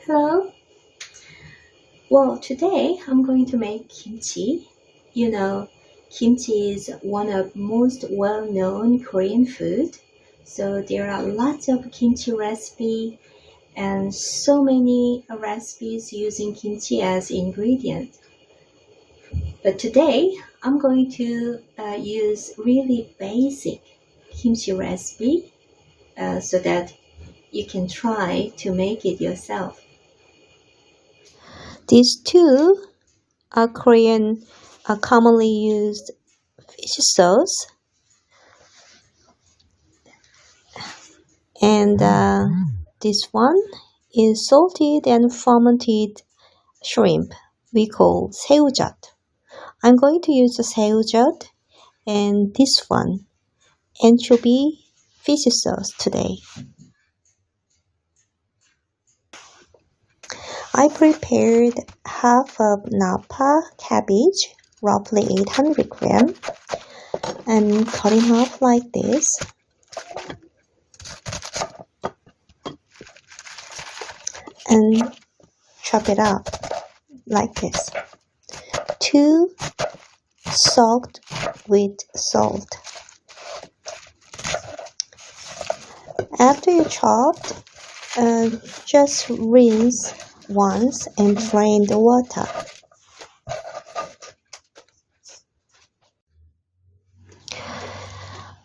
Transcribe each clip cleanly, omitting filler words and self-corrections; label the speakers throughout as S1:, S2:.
S1: Hello. Well, today I'm going to make kimchi. You know, kimchi is one of most well-known Korean food. So there are lots of kimchi recipe and so many recipes using kimchi as ingredient. But today I'm going to use really basic kimchi recipe so that you can try to make it yourself. These two are Korean commonly used fish sauce, and this one is salted and fermented shrimp we call 새우젓. I'm going to use the 새우젓 and this one, anchovy fish sauce today. I prepared half of napa cabbage, roughly 800 grams, and cut it off like this. And chop it up like this. 2 soaked with salt. After you chopped, just rinse once and drain the water.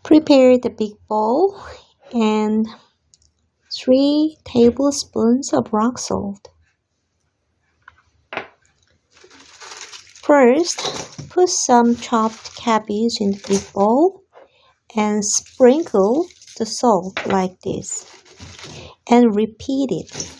S1: Prepare the big bowl and 3 tablespoons of rock salt. First, put some chopped cabbage in the big bowl and sprinkle the salt like this and repeat it.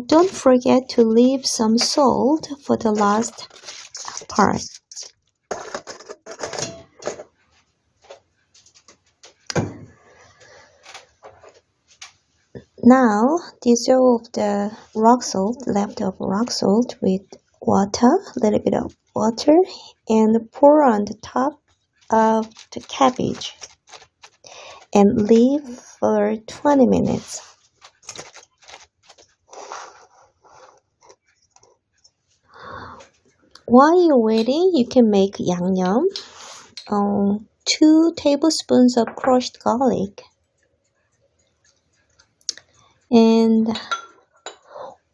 S1: Don't forget to leave some salt for the last part. Now dissolve the rock salt, leftover rock salt with water, a little bit of water, and pour on the top of the cabbage and leave for 20 minutes. While you're waiting, you can make yangnyeom. 2 tablespoons of crushed garlic and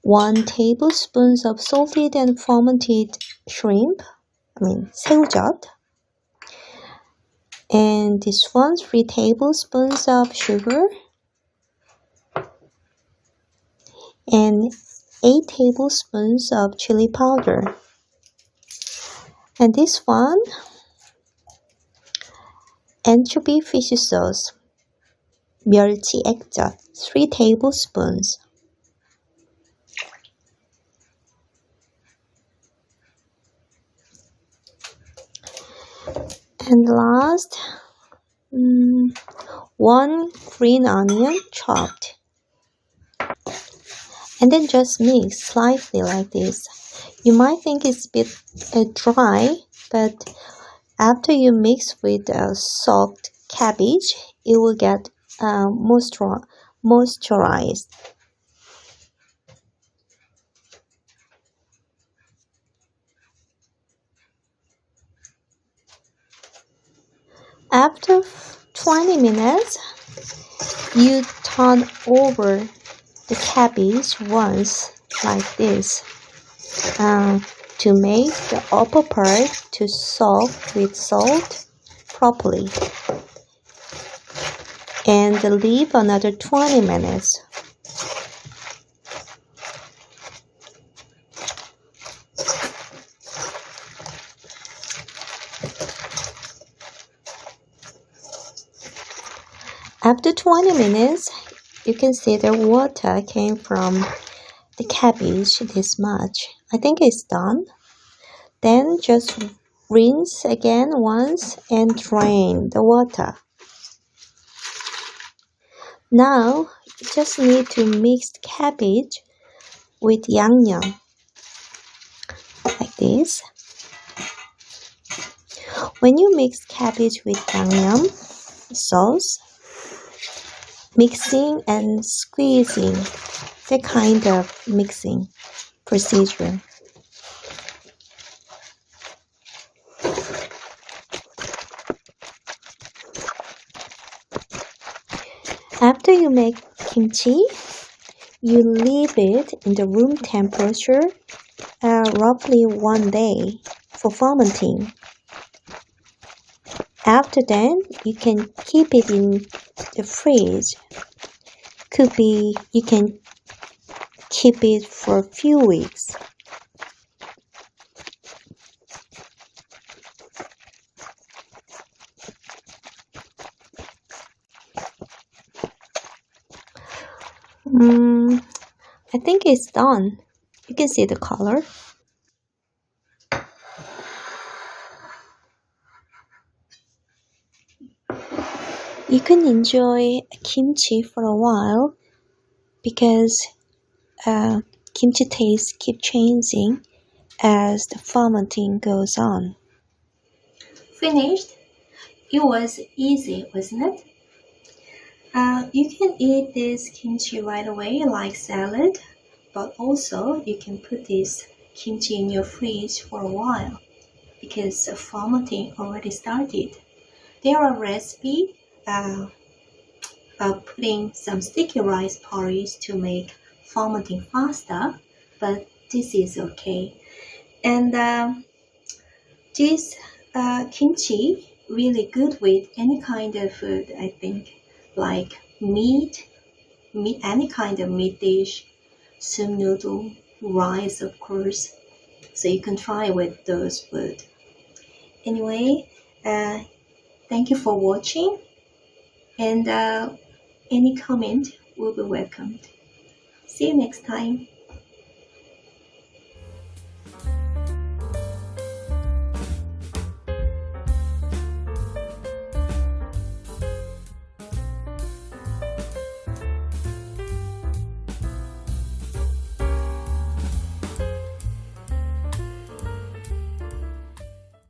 S1: 1 tablespoon of salted and fermented shrimp, 새우젓. And this one, 3 tablespoons of sugar and 8 tablespoons of chili powder. And this one, anchovy fish sauce, 멸치 액젓, 3 tablespoons. And last, 1 green onion chopped. And then just mix slightly like this. You might think it's a bit dry, but after you mix with soaked cabbage, it will get moisturized. After 20 minutes, you turn over the cabbage once like this to make the upper part to soak with salt properly, and leave another 20 minutes. After 20 minutes, you can see the water came from the cabbage this much. I think it's done. Then just rinse again once and drain the water. Now, you just need to mix cabbage with yangnyeom, like this. When you mix cabbage with yangnyeom sauce, mixing and squeezing, that kind of mixing procedure. After you make kimchi, you leave it in the room temperature roughly 1 day for fermenting. After that, you can keep it in the fridge. You can keep it for a few weeks. I think it's done. You can see the color. You can enjoy kimchi for a while because kimchi tastes keep changing as the fermenting goes on. Finished? It was easy, wasn't it? You can eat this kimchi right away like salad, but also you can put this kimchi in your fridge for a while because the fermenting already started. There are recipes of putting some sticky rice porridge to make fermenting faster, but this is okay. And this kimchi really good with any kind of food, I think, like meat, any kind of meat dish, soup noodle, rice, of course. So you can try with those food. Anyway, thank you for watching, and any comment will be welcomed. See you next time.